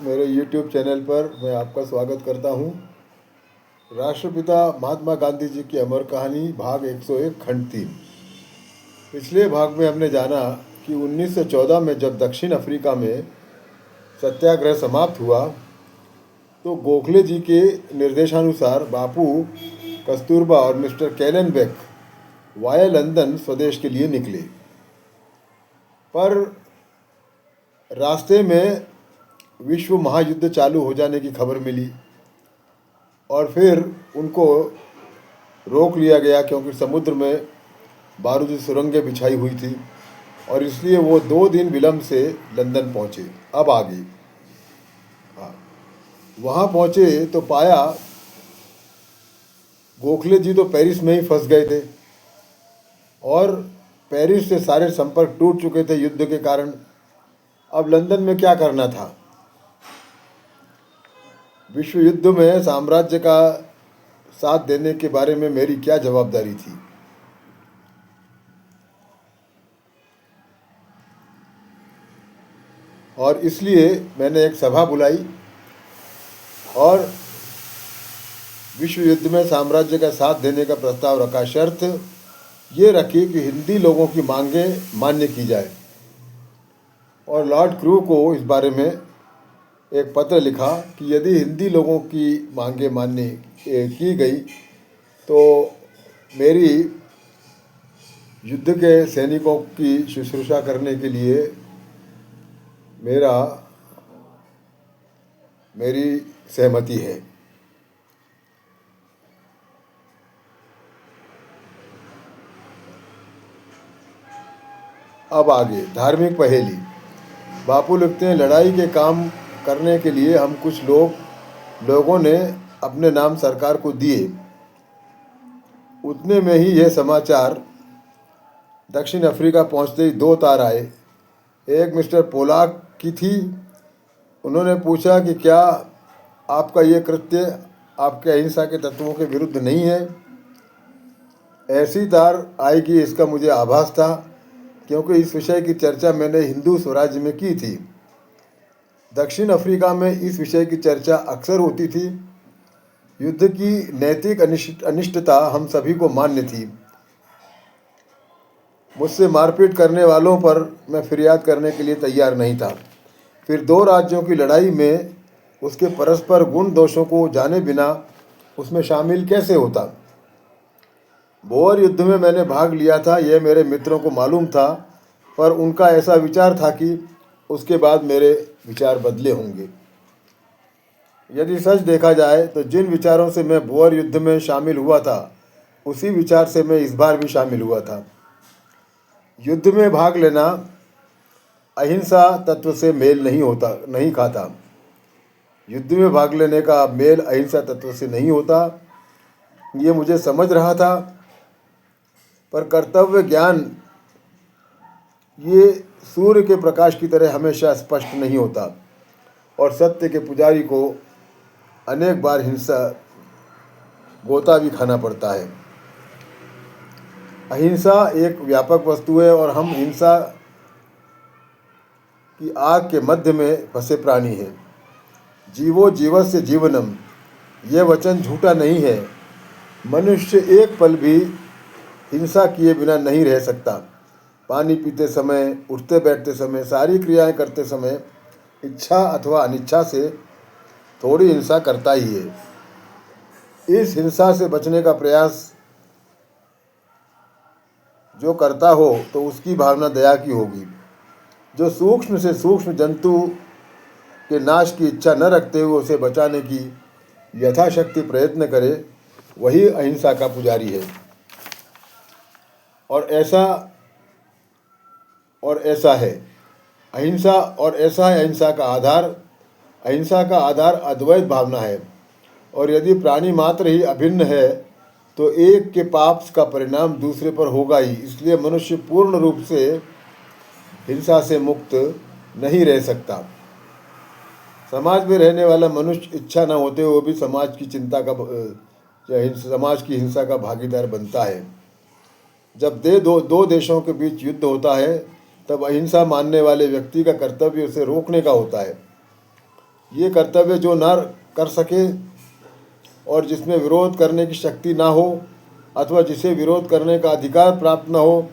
मेरे YouTube channel पर मैं आपका स्वागत करता हूं। राष्ट्रपिता महात्मा गांधी जी की अमर कहानी भाग 101 खंड 3। पिछले भाग में हमने जाना कि 1914 में जब दक्षिण अफ्रीका में सत्याग्रह समाप्त हुआ तो गोखले जी के निर्देशानुसार बापू, कस्तूरबा और मिस्टर कैलेनबेक वाया लंदन स्वदेश के लिए निकले। पर रास्ते में विश्व महायुद्ध चालू हो जाने की खबर मिली और फिर उनको रोक लिया गया क्योंकि समुद्र में बारूदी सुरंगें बिछाई हुई थी और इसलिए वो 2 दिन विलंब से लंदन पहुँचे। अब आगे वहाँ पहुँचे तो पाया गोखले जी तो पेरिस में ही फंस गए थे और पेरिस से सारे संपर्क टूट चुके थे युद्ध के कारण। अब लंदन में क्या करना था? विश्व युद्ध में साम्राज्य का साथ देने के बारे में मेरी क्या जवाबदारी थी? और इसलिए मैंने एक सभा बुलाई और विश्व युद्ध में साम्राज्य का साथ देने का प्रस्ताव रखा। शर्त ये रखी कि हिंदी लोगों की मांगें मान्य की जाए और लॉर्ड क्रू को इस बारे में एक पत्र लिखा कि यदि हिंदी लोगों की मांगें मान्य की गई तो मेरी युद्ध के सैनिकों की शुश्रूषा करने के लिए मेरी सहमति है। अब आगे धार्मिक पहेली। बापू लिखते हैं, लड़ाई के काम करने के लिए हम कुछ लोगों ने अपने नाम सरकार को दिए। उतने में ही यह समाचार दक्षिण अफ्रीका पहुंचते ही 2 तार आए। एक मिस्टर पोलाक की थी। उन्होंने पूछा कि क्या आपका ये कृत्य आपके अहिंसा के तत्वों के विरुद्ध नहीं है? ऐसी तार आएगी इसका मुझे आभास था क्योंकि इस विषय की चर्चा मैंने हिंदू स्वराज्य में की थी। दक्षिण अफ्रीका में इस विषय की चर्चा अक्सर होती थी। युद्ध की नैतिक अनिष्टता हम सभी को मान्य थी। मुझसे मारपीट करने वालों पर मैं फरियाद करने के लिए तैयार नहीं था। फिर 2 राज्यों की लड़ाई में उसके परस्पर गुण दोषों को जाने बिना उसमें शामिल कैसे होता? बोअर युद्ध में मैंने भाग लिया था, यह मेरे मित्रों को मालूम था, पर उनका ऐसा विचार था कि उसके बाद मेरे विचार बदले होंगे। यदि सच देखा जाए तो जिन विचारों से मैं बोअर युद्ध में शामिल हुआ था उसी विचार से मैं इस बार भी शामिल हुआ था। युद्ध में भाग लेना अहिंसा तत्व से मेल नहीं खाता। युद्ध में भाग लेने का मेल अहिंसा तत्व से नहीं होता, ये मुझे समझ रहा था, पर कर्तव्य ज्ञान ये सूर्य के प्रकाश की तरह हमेशा स्पष्ट नहीं होता और सत्य के पुजारी को अनेक बार गोता भी खाना पड़ता है। अहिंसा एक व्यापक वस्तु है और हम हिंसा की आग के मध्य में फंसे प्राणी हैं। जीवो जीवस्य जीवनम, यह वचन झूठा नहीं है। मनुष्य एक पल भी हिंसा किए बिना नहीं रह सकता। पानी पीते समय, उठते बैठते समय, सारी क्रियाएं करते समय इच्छा अथवा अनिच्छा से थोड़ी हिंसा करता ही है। इस हिंसा से बचने का प्रयास जो करता हो तो उसकी भावना दया की होगी। जो सूक्ष्म से सूक्ष्म जंतु के नाश की इच्छा न रखते हुए उसे बचाने की यथाशक्ति प्रयत्न करे, वही अहिंसा का पुजारी है। और ऐसा है अहिंसा और ऐसा है अहिंसा का आधार। अहिंसा का आधार अद्वैत भावना है और यदि प्राणी मात्र ही अभिन्न है तो एक के पाप का परिणाम दूसरे पर होगा ही। इसलिए मनुष्य पूर्ण रूप से हिंसा से मुक्त नहीं रह सकता। समाज में रहने वाला मनुष्य इच्छा न होते हुए भी समाज की हिंसा का भागीदार बनता है। जब दो देशों के बीच युद्ध होता है तब अहिंसा मानने वाले व्यक्ति का कर्तव्य उसे रोकने का होता है। ये कर्तव्य जो न कर सके और जिसमें विरोध करने की शक्ति ना हो अथवा जिसे विरोध करने का अधिकार प्राप्त न हो,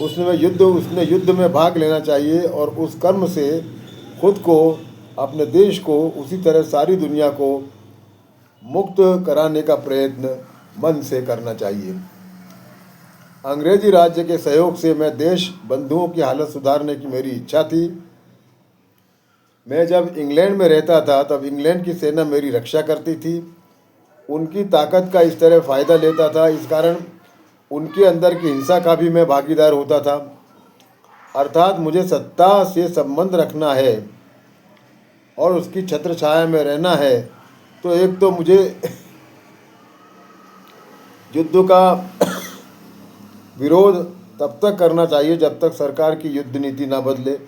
उसने युद्ध में भाग लेना चाहिए और उस कर्म से खुद को, अपने देश को, उसी तरह सारी दुनिया को मुक्त कराने का प्रयत्न मन से करना चाहिए। अंग्रेजी राज्य के सहयोग से मैं देश बंधुओं की हालत सुधारने की मेरी इच्छा थी। मैं जब इंग्लैंड में रहता था तब इंग्लैंड की सेना मेरी रक्षा करती थी। उनकी ताकत का इस तरह फ़ायदा लेता था, इस कारण उनके अंदर की हिंसा का भी मैं भागीदार होता था। अर्थात मुझे सत्ता से संबंध रखना है और उसकी छत्र छाया में रहना है, तो एक तो मुझे युद्ध का विरोध तब तक करना चाहिए जब तक सरकार की युद्ध नीति ना बदले,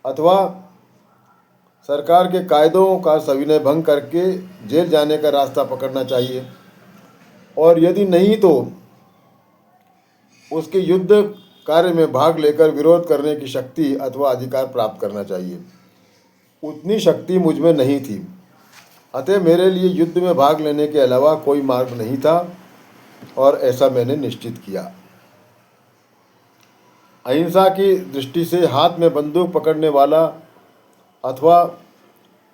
अथवा सरकार के कायदों का सविनय भंग करके जेल जाने का रास्ता पकड़ना चाहिए, और यदि नहीं तो उसके युद्ध कार्य में भाग लेकर विरोध करने की शक्ति अथवा अधिकार प्राप्त करना चाहिए। उतनी शक्ति मुझ में नहीं थी, अतः मेरे लिए युद्ध में भाग लेने के अलावा कोई मार्ग नहीं था और ऐसा मैंने निश्चित किया। अहिंसा की दृष्टि से हाथ में बंदूक पकड़ने वाला अथवा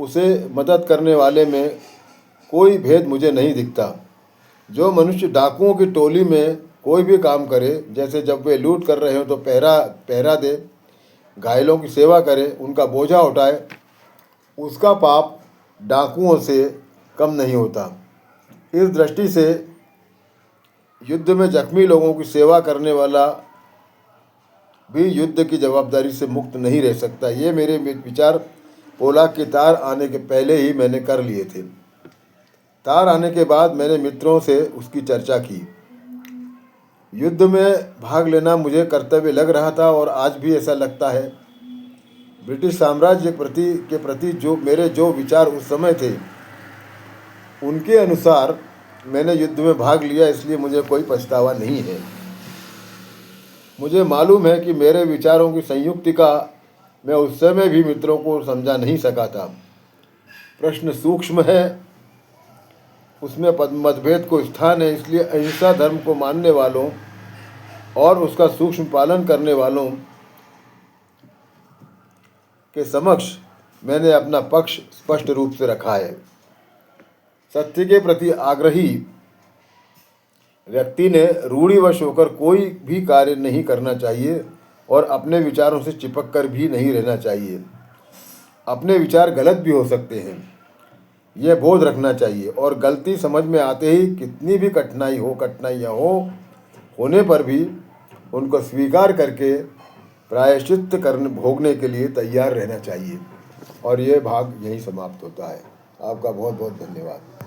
उसे मदद करने वाले में कोई भेद मुझे नहीं दिखता। जो मनुष्य डाकुओं की टोली में कोई भी काम करे, जैसे जब वे लूट कर रहे हो तो पहरा दे, घायलों की सेवा करे, उनका बोझा उठाए, उसका पाप डाकुओं से कम नहीं होता। इस दृष्टि से युद्ध में जख्मी लोगों की सेवा करने वाला भी युद्ध की जवाबदारी से मुक्त नहीं रह सकता। ये मेरे विचार पोलाक की तार आने के पहले ही मैंने कर लिए थे। तार आने के बाद मैंने मित्रों से उसकी चर्चा की। युद्ध में भाग लेना मुझे कर्तव्य लग रहा था और आज भी ऐसा लगता है। ब्रिटिश साम्राज्य के प्रति जो विचार उस समय थे, उनके अनुसार मैंने युद्ध में भाग लिया, इसलिए मुझे कोई पछतावा नहीं है। मुझे मालूम है कि मेरे विचारों की संयुक्ति का मैं उस समय भी मित्रों को समझा नहीं सका था। प्रश्न सूक्ष्म है, उसमें मतभेद को स्थान है, इसलिए अहिंसा धर्म को मानने वालों और उसका सूक्ष्म पालन करने वालों के समक्ष मैंने अपना पक्ष स्पष्ट रूप से रखा है। सत्य के प्रति आग्रही व्यक्ति ने रूढ़िवश होकर कोई भी कार्य नहीं करना चाहिए और अपने विचारों से चिपक कर भी नहीं रहना चाहिए। अपने विचार गलत भी हो सकते हैं, यह बोध रखना चाहिए, और गलती समझ में आते ही कितनी भी कठिनाइयाँ होने पर भी उनको स्वीकार करके प्रायश्चित भोगने के लिए तैयार रहना चाहिए। और यह भाग यहीं समाप्त होता है। आपका बहुत बहुत धन्यवाद।